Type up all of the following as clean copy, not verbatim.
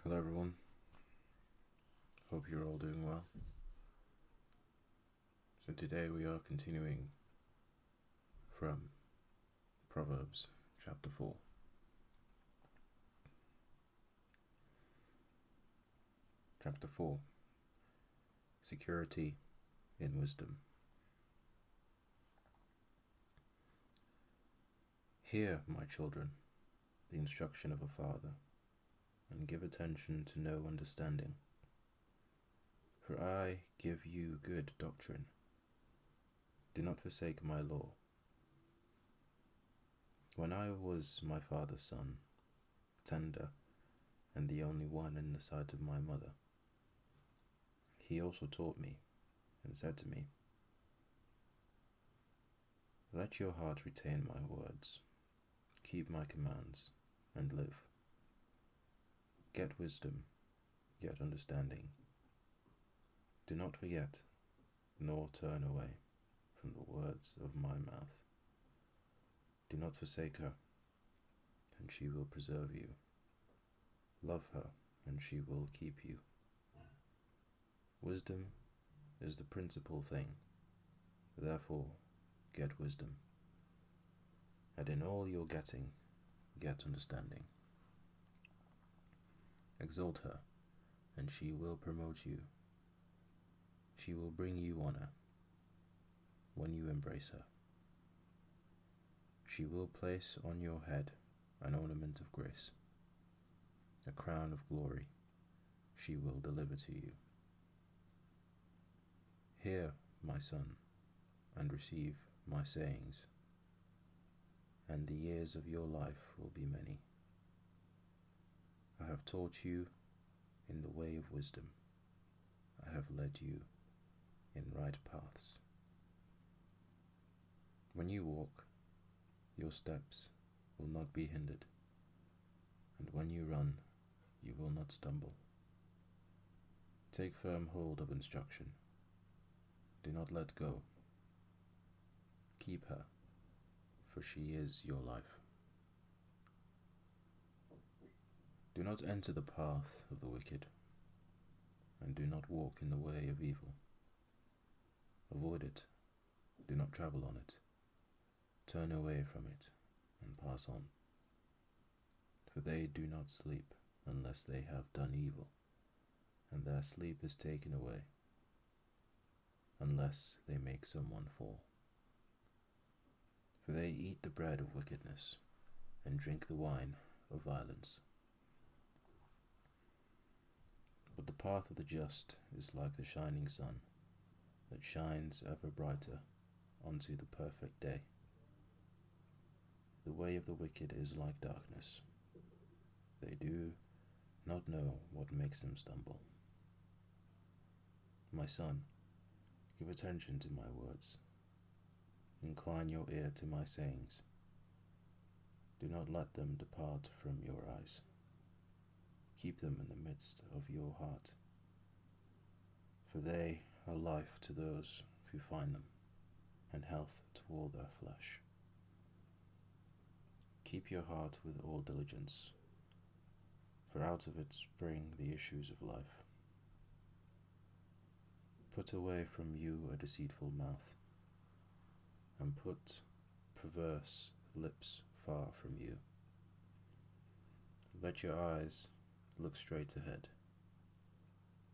Hello everyone, hope you're all doing well. So today we are continuing from Proverbs chapter 4. Chapter 4, Security in Wisdom. Hear, my children, the instruction of a father, and give attention to no understanding. For I give you good doctrine. Do not forsake my law. When I was my father's son, tender, and the only one in the sight of my mother, he also taught me, and said to me, Let your heart retain my words, keep my commands, and live. Get wisdom, get understanding. Do not forget, nor turn away from the words of my mouth. Do not forsake her, and she will preserve you. Love her, and she will keep you. Wisdom is the principal thing, therefore get wisdom. And in all your getting, get understanding. Exalt her, and she will promote you. She will bring you honor when you embrace her. She will place on your head an ornament of grace, a crown of glory she will deliver to you. Hear, my son, and receive my sayings, and the years of your life will be many. I have taught you in the way of wisdom. I have led you in right paths. When you walk, your steps will not be hindered, and when you run, you will not stumble. Take firm hold of instruction. Do not let go. Keep her, for she is your life. Do not enter the path of the wicked, and do not walk in the way of evil. Avoid it, do not travel on it. Turn away from it, and pass on. For they do not sleep unless they have done evil, and their sleep is taken away, unless they make someone fall. For they eat the bread of wickedness, and drink the wine of violence. But the path of the just is like the shining sun, that shines ever brighter unto the perfect day. The way of the wicked is like darkness. They do not know what makes them stumble. My son, give attention to my words. Incline your ear to my sayings. Do not let them depart from your eyes. Keep them in the midst of your heart, for they are life to those who find them, and health to all their flesh. Keep your heart with all diligence, for out of it spring the issues of life. Put away from you a deceitful mouth, and put perverse lips far from you. Let your eyes look straight ahead,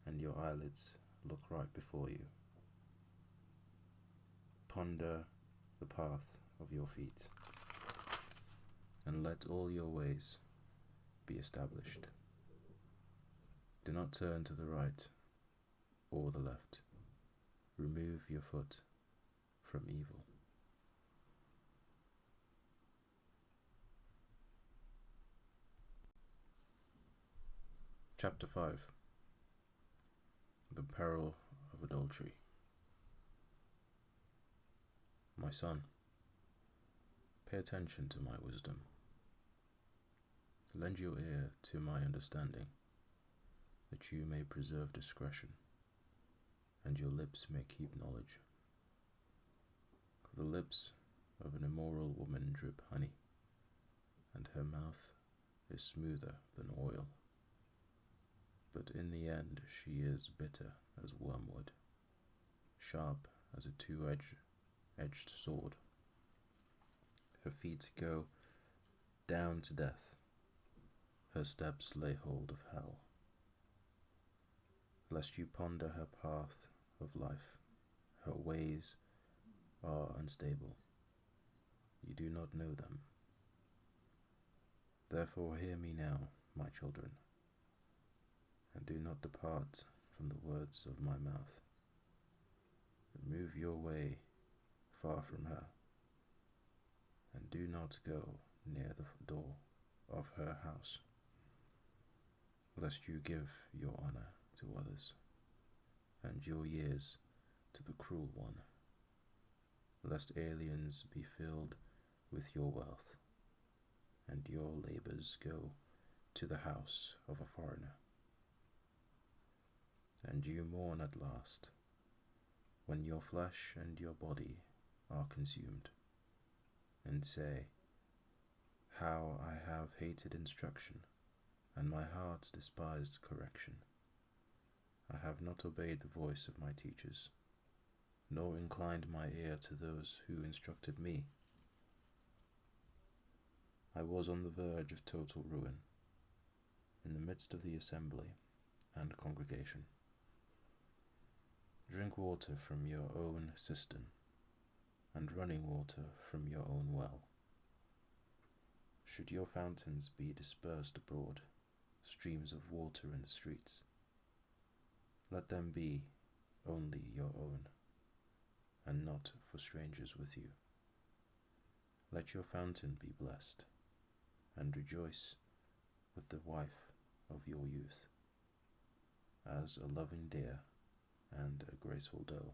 and your eyelids look right before you. Ponder the path of your feet, and let all your ways be established. Do not turn to the right or the left. Remove your foot from evil. Chapter 5. The Peril of Adultery. My son, pay attention to my wisdom. Lend your ear to my understanding, that you may preserve discretion, and your lips may keep knowledge. For the lips of an immoral woman drip honey, and her mouth is smoother than oil. but in the end she is bitter as wormwood, sharp as a two-edged sword. Her feet go down to death, her steps lay hold of hell. Lest you ponder her path of life, her ways are unstable, you do not know them. Therefore hear me now, my children, and do not depart from the words of my mouth. Remove your way far from her, and do not go near the door of her house, lest you give your honor to others, and your years to the cruel one, lest aliens be filled with your wealth, and your labors go to the house of a foreigner. And you mourn at last, when your flesh and your body are consumed, and say, how I have hated instruction, and my heart despised correction. I have not obeyed the voice of my teachers, nor inclined my ear to those who instructed me. I was on the verge of total ruin, in the midst of the assembly and congregation. Drink water from your own cistern, and running water from your own well. Should your fountains be dispersed abroad, streams of water in the streets, let them be only your own, and not for strangers with you. Let your fountain be blessed, and rejoice with the wife of your youth, as a loving deer and a graceful doe.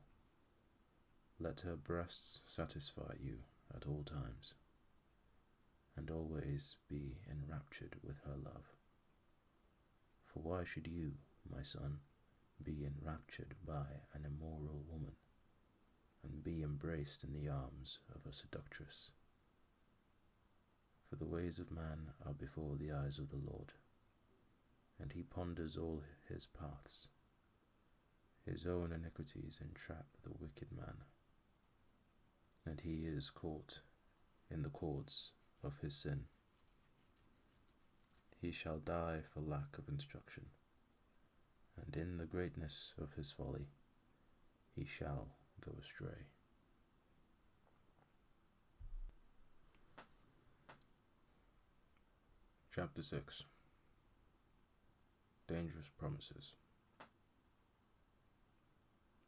Let her breasts satisfy you at all times, and always be enraptured with her love. For why should you, my son, be enraptured by an immoral woman, and be embraced in the arms of a seductress? For the ways of man are before the eyes of the Lord, and he ponders all his paths. His own iniquities entrap the wicked man, and he is caught in the cords of his sin. He shall die for lack of instruction, and in the greatness of his folly he shall go astray. Chapter 6. Dangerous Promises.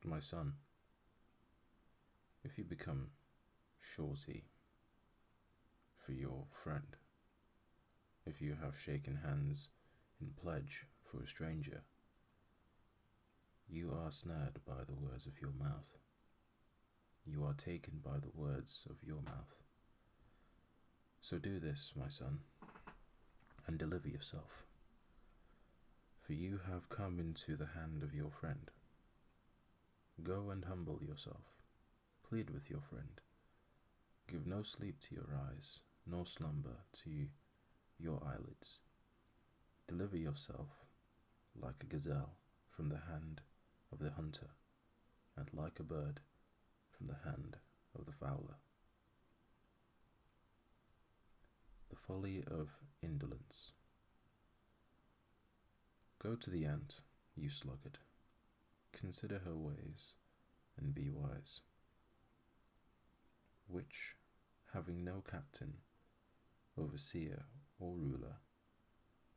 My son, if you become surety for your friend, if you have shaken hands in pledge for a stranger, you are snared by the words of your mouth. You are taken by the words of your mouth. So do this, my son, and deliver yourself, for you have come into the hand of your friend. Go and humble yourself, plead with your friend. Give no sleep to your eyes, nor slumber to your eyelids. Deliver yourself like a gazelle from the hand of the hunter, and like a bird from the hand of the fowler. The folly of indolence. Go to the ant, you sluggard. Consider her ways, and be wise, which, having no captain, overseer, or ruler,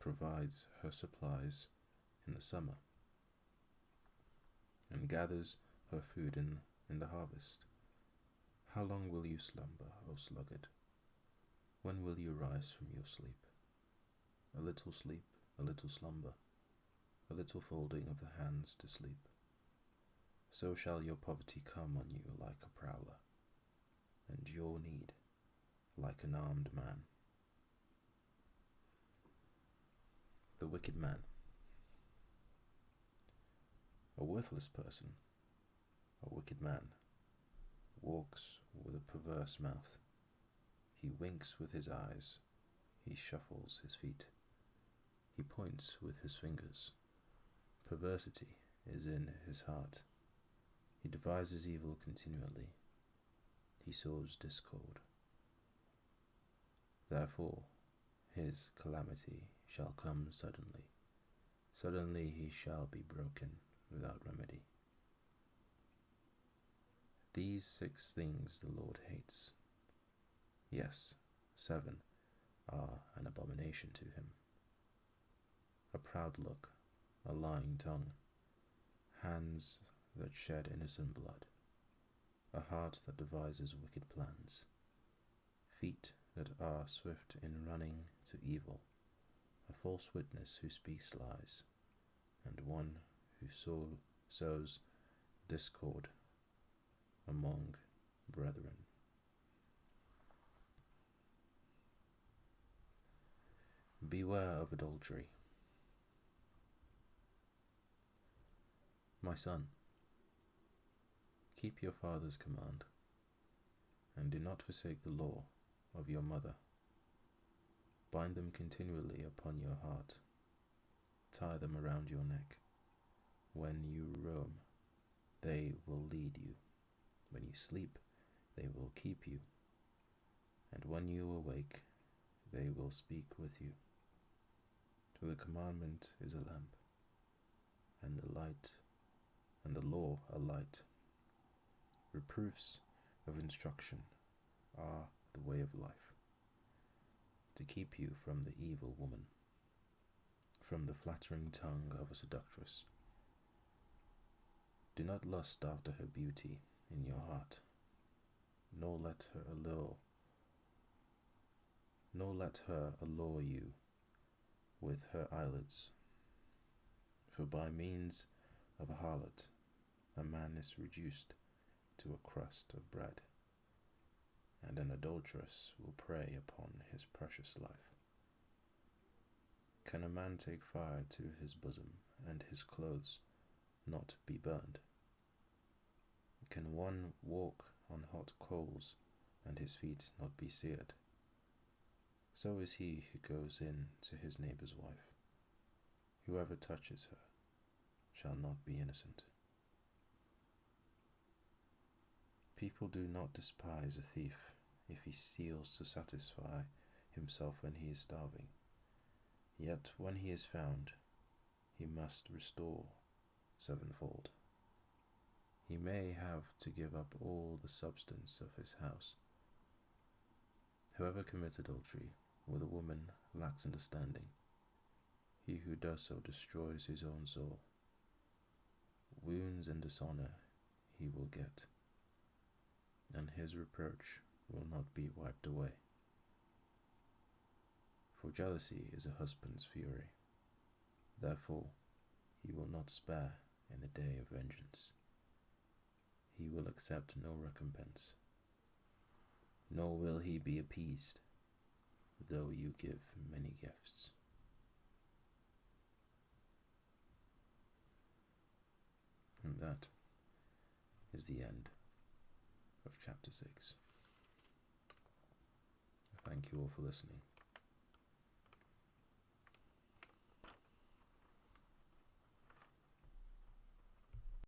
provides her supplies in the summer, and gathers her food in the harvest. How long will you slumber, O sluggard? When will you rise from your sleep? A little sleep, a little slumber, a little folding of the hands to sleep. So shall your poverty come on you like a prowler, and your need like an armed man. The wicked man. A worthless person, a wicked man, walks with a perverse mouth. He winks with his eyes, he shuffles his feet, he points with his fingers, Perversity is in his heart. He devises evil continually. He sows discord. Therefore, his calamity shall come suddenly. Suddenly he shall be broken without remedy. These 6 things the Lord hates. Yes, 7 are an abomination to him: a proud look, a lying tongue, hands that shed innocent blood, a heart that devises wicked plans, feet that are swift in running to evil, a false witness who speaks lies, and one who sows discord among brethren. Beware of adultery. My son, keep your father's command, and do not forsake the law of your mother. Bind them continually upon your heart. Tie them around your neck. When you roam, they will lead you. When you sleep, they will keep you. And when you awake, they will speak with you. For the commandment is a lamp, and the law a light. Reproofs of instruction are the way of life, to keep you from the evil woman, from the flattering tongue of a seductress. Do not lust after her beauty in your heart, nor let her allure you with her eyelids. For by means of a harlot, a man is reduced to a crust of bread, and an adulteress will prey upon his precious life. Can a man take fire to his bosom, and his clothes not be burned? Can one walk on hot coals, and his feet not be seared? So is he who goes in to his neighbor's wife. Whoever touches her shall not be innocent. People do not despise a thief if he steals to satisfy himself when he is starving. Yet when he is found, he must restore 7-fold. He may have to give up all the substance of his house. Whoever commits adultery with a woman lacks understanding. He who does so destroys his own soul. Wounds and dishonor he will get, and his reproach will not be wiped away. For jealousy is a husband's fury. Therefore he will not spare in the day of vengeance. He will accept no recompense, nor will he be appeased, though you give many gifts. And that is the end of chapter 6. Thank you all for listening.